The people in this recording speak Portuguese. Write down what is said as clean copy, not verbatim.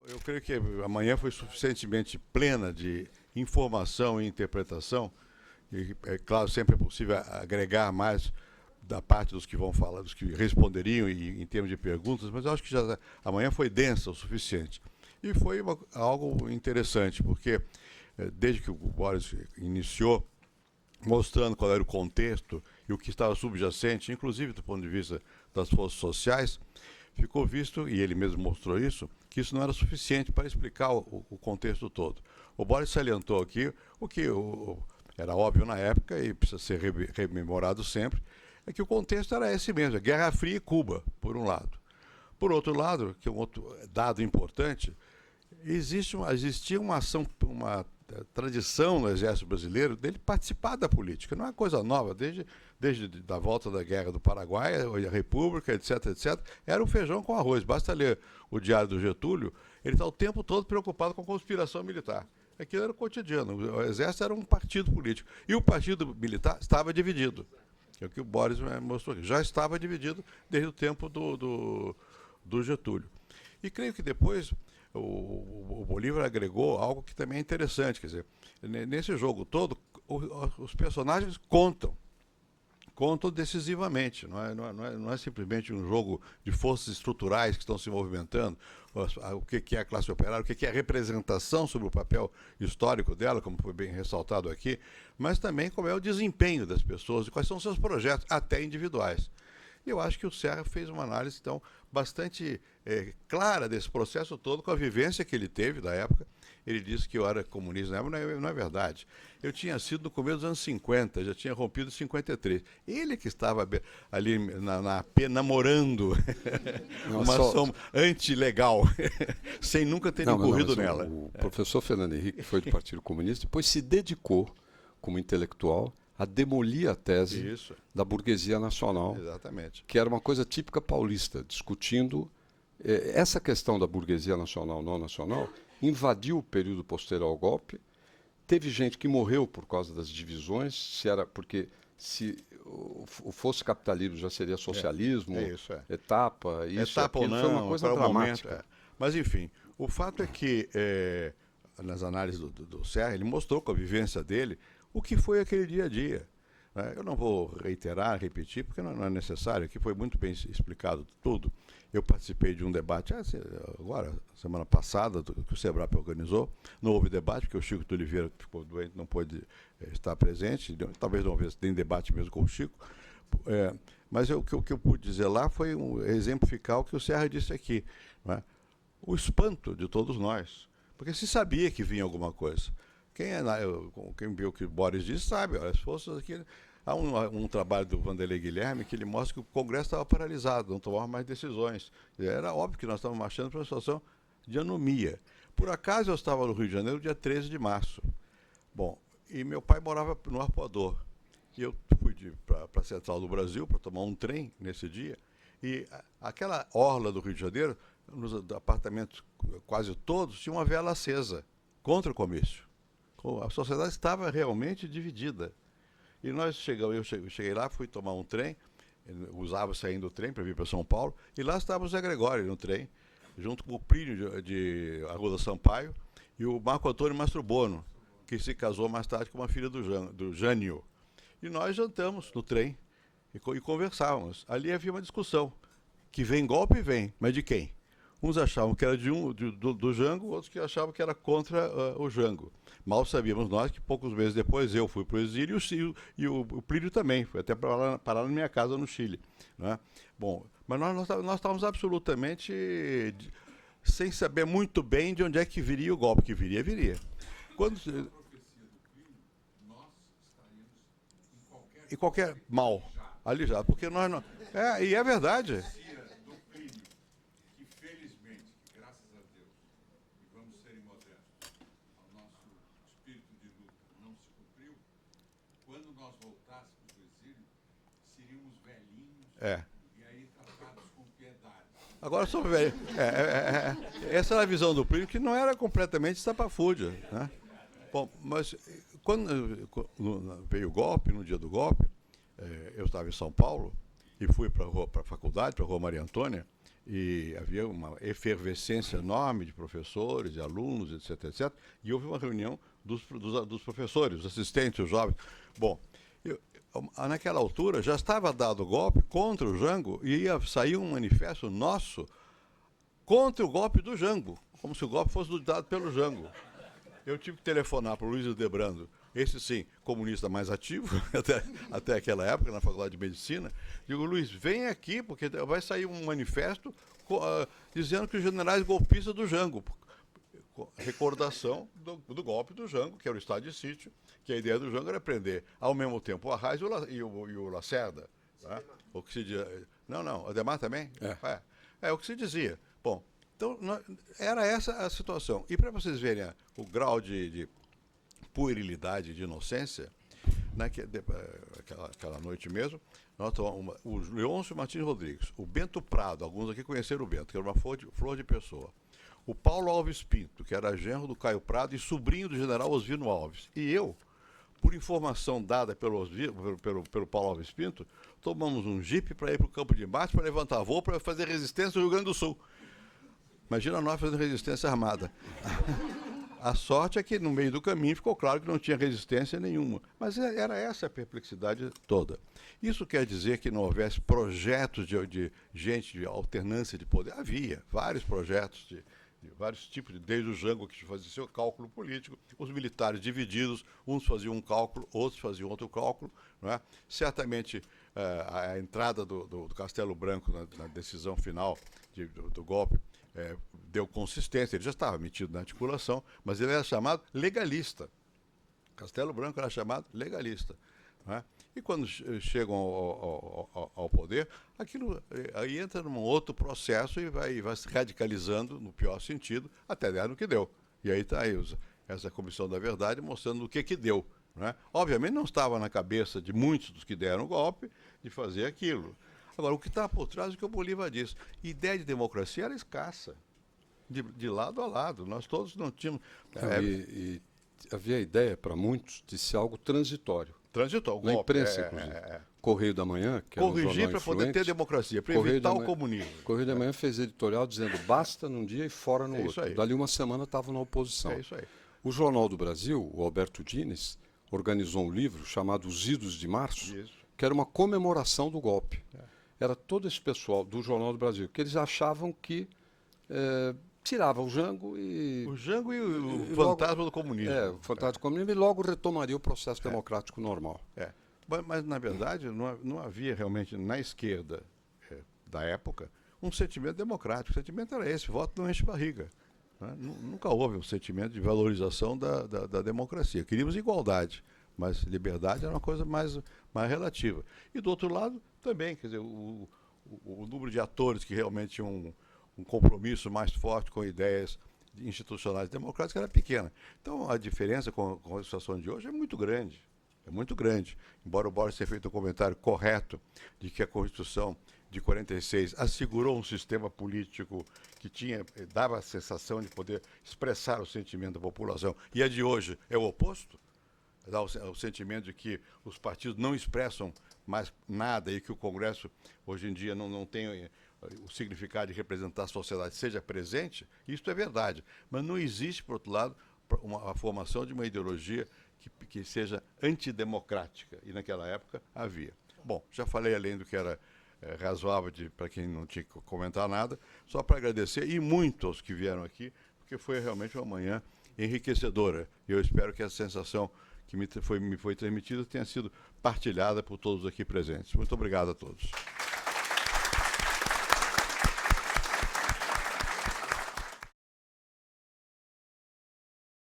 Eu creio que amanhã foi suficientemente plena de informação e interpretação, e, é claro, sempre é possível agregar mais da parte dos que vão falar, dos que responderiam em termos de perguntas, mas eu acho que já amanhã foi densa o suficiente. E foi algo interessante, porque desde que o Boris iniciou, mostrando qual era o contexto e o que estava subjacente, inclusive do ponto de vista das forças sociais, ficou visto, e ele mesmo mostrou isso, que isso não era suficiente para explicar o contexto todo. O Boris salientou aqui o que era óbvio na época e precisa ser rememorado sempre, é que o contexto era esse mesmo, a Guerra Fria e Cuba, por um lado. Por outro lado, que é um outro dado importante, existia uma ação, uma tradição no Exército Brasileiro dele participar da política. Não é coisa nova, desde a volta da Guerra do Paraguai, a República, etc, etc. Era o feijão com arroz. Basta ler o Diário do Getúlio, ele está o tempo todo preocupado com a conspiração militar. Aquilo era o cotidiano. O Exército era um partido político. E o partido militar estava dividido. É o que o Boris mostrou aqui. Já estava dividido desde o tempo do Getúlio. E creio que depois o Bolívar agregou algo que também é interessante. Quer dizer, nesse jogo todo, os personagens contam decisivamente. Não é simplesmente um jogo de forças estruturais que estão se movimentando, o que é a classe operária, o que é a representação sobre o papel histórico dela, como foi bem ressaltado aqui, mas também como é o desempenho das pessoas e quais são os seus projetos, até individuais. E eu acho que o Serra fez uma análise, então, bastante clara desse processo todo, com a vivência que ele teve da época. Ele disse que eu era comunista na época, não é verdade. Eu tinha sido no começo dos anos 50, já tinha rompido em 53. Ele que estava ali na AP namorando uma ação antilegal, sem nunca ter incorrido nela. O professor Fernando Henrique, que foi do Partido Comunista, depois se dedicou, como intelectual, a demolir a tese da burguesia nacional, exatamente, que era uma coisa típica paulista, discutindo essa questão da burguesia nacional, não nacional, invadiu o período posterior ao golpe. Teve gente que morreu por causa das divisões, porque se fosse capitalismo já seria socialismo, etapa, isso, etapa ou não, foi uma coisa dramática. Momento, Mas enfim, o fato é que nas análises do Serra, ele mostrou com a vivência dele o que foi aquele dia a dia. Eu não vou reiterar, repetir, porque não é necessário, aqui foi muito bem explicado tudo. Eu participei de um debate, agora, semana passada, que o SEBRAP organizou. Não houve debate, porque o Chico de Oliveira ficou doente, não pôde estar presente. Talvez não houvesse nem debate mesmo com o Chico. Mas o que eu pude dizer lá foi exemplificar o que o Serra disse aqui. O espanto de todos nós. Porque se sabia que vinha alguma coisa. Quem viu o que o Boris disse sabe, as forças aqui. Há um trabalho do Vanderlei Guilherme que ele mostra que o Congresso estava paralisado, não tomava mais decisões. Era óbvio que nós estávamos marchando para uma situação de anomia. Por acaso eu estava no Rio de Janeiro dia 13 de março. Bom, e meu pai morava no Arpoador. E eu fui para a Central do Brasil para tomar um trem nesse dia. E aquela orla do Rio de Janeiro, nos apartamentos quase todos, tinha uma vela acesa contra o comício. A sociedade estava realmente dividida. E eu cheguei lá, fui tomar um trem, usava saindo do trem para vir para São Paulo, e lá estava o Zé Gregório no trem, junto com o Plínio de Arruda Sampaio e o Marco Antônio Mastrobono, que se casou mais tarde com uma filha do Jânio. E nós jantamos no trem e conversávamos. Ali havia uma discussão, que vem golpe, vem, mas de quem? Uns achavam que era do Jango, outros que achavam que era contra o Jango. Mal sabíamos nós que poucos meses depois eu fui para o exílio e o Plínio também, foi até parar na minha casa no Chile. Né? Bom, mas nós estávamos absolutamente sem saber muito bem de onde é que viria o golpe, que viria. Quando em qualquer mal, ali já, porque nós não... e é verdade. E aí tratados com piedade. Agora sobre velho. Essa era a visão do Plínio, que não era completamente estapafúrdia. Né? Bom, mas quando veio o golpe, no dia do golpe, eu estava em São Paulo e fui para a faculdade, para a Rua Maria Antônia, e havia uma efervescência enorme de professores, de alunos, etc, etc. E houve uma reunião dos professores, os assistentes, os jovens. Bom, naquela altura já estava dado o golpe contra o Jango e ia sair um manifesto nosso contra o golpe do Jango, como se o golpe fosse dado pelo Jango. Eu tive que telefonar para o Luiz Hildebrando, esse sim, comunista mais ativo, até aquela época, na Faculdade de Medicina. Digo, Luiz, vem aqui, porque vai sair um manifesto dizendo que os generais golpistas do Jango. Recordação do golpe do Jango, que era o estado de sítio, que a ideia do Jango era prender ao mesmo tempo o Arraes e o Lacerda. Tá? O que se dizia. Não, o Adhemar também? É o que se dizia. Bom, então era essa a situação. E para vocês verem o grau de puerilidade, de inocência, aquela noite mesmo, nós tomamos o Leôncio Martins Rodrigues, o Bento Prado, alguns aqui conheceram o Bento, que era uma flor de pessoa. O Paulo Alves Pinto, que era genro do Caio Prado e sobrinho do general Osvino Alves. E eu, por informação dada pelo Paulo Alves Pinto, tomamos um jipe para ir para o campo de embate, para levantar voo, para fazer resistência no Rio Grande do Sul. Imagina nós fazendo resistência armada. A sorte é que no meio do caminho ficou claro que não tinha resistência nenhuma. Mas era essa a perplexidade toda. Isso quer dizer que não houvesse projetos de gente de alternância de poder? Havia vários projetos de vários tipos, desde o Jango, que fazia seu cálculo político, os militares divididos, uns faziam um cálculo, outros faziam outro cálculo. Não é? Certamente a entrada do Castelo Branco na decisão final do golpe deu consistência, ele já estava metido na articulação, mas ele era chamado legalista. Castelo Branco era chamado legalista. Não é? E quando chegam ao poder, aquilo aí entra num outro processo e vai se radicalizando no pior sentido, até dar no que deu. E aí está aí essa Comissão da Verdade mostrando o que deu. Não é? Obviamente não estava na cabeça de muitos dos que deram o golpe de fazer aquilo. Agora, o que está por trás é o que o Bolívar disse. Ideia de democracia era escassa, de lado a lado. Nós todos não tínhamos... E havia a ideia, para muitos, de ser algo transitório. Transitório. Na imprensa, inclusive. Correio da Manhã, que era um jornal corrigir para poder ter democracia, para evitar o comunismo. Correio da Manhã fez editorial dizendo basta num dia e fora no outro. Aí. Dali uma semana estava na oposição. É isso aí. O Jornal do Brasil, o Alberto Dines, organizou um livro chamado Os Idos de Março, que era uma comemoração do golpe. Era todo esse pessoal do Jornal do Brasil, que eles achavam que tirava o Jango e... O Jango e o fantasma do comunismo. O fantasma do comunismo, e logo retomaria o processo democrático normal. Mas, na verdade, não havia realmente na esquerda da época um sentimento democrático. O sentimento era esse, voto não enche barriga. Né? Nunca houve um sentimento de valorização da democracia. Queríamos igualdade, mas liberdade era uma coisa mais relativa. E, do outro lado, também, quer dizer, o número de atores que realmente tinham um compromisso mais forte com ideias institucionais democráticas era pequena. Então, a diferença com a situação de hoje é muito grande. É muito grande. Embora o Boris tenha feito um comentário correto de que a Constituição de 46 assegurou um sistema político que dava a sensação de poder expressar o sentimento da população. E a de hoje é o oposto. Dá o sentimento de que os partidos não expressam mais nada e que o Congresso, hoje em dia, não tem o significado de representar a sociedade, seja presente. Isso é verdade. Mas não existe, por outro lado, a formação de uma ideologia que seja antidemocrática. E naquela época havia. Bom, já falei além do que era razoável para quem não tinha que comentar nada, só para agradecer, e muito aos que vieram aqui, porque foi realmente uma manhã enriquecedora. E eu espero que essa sensação que me foi transmitida tenha sido partilhada por todos aqui presentes. Muito obrigado a todos.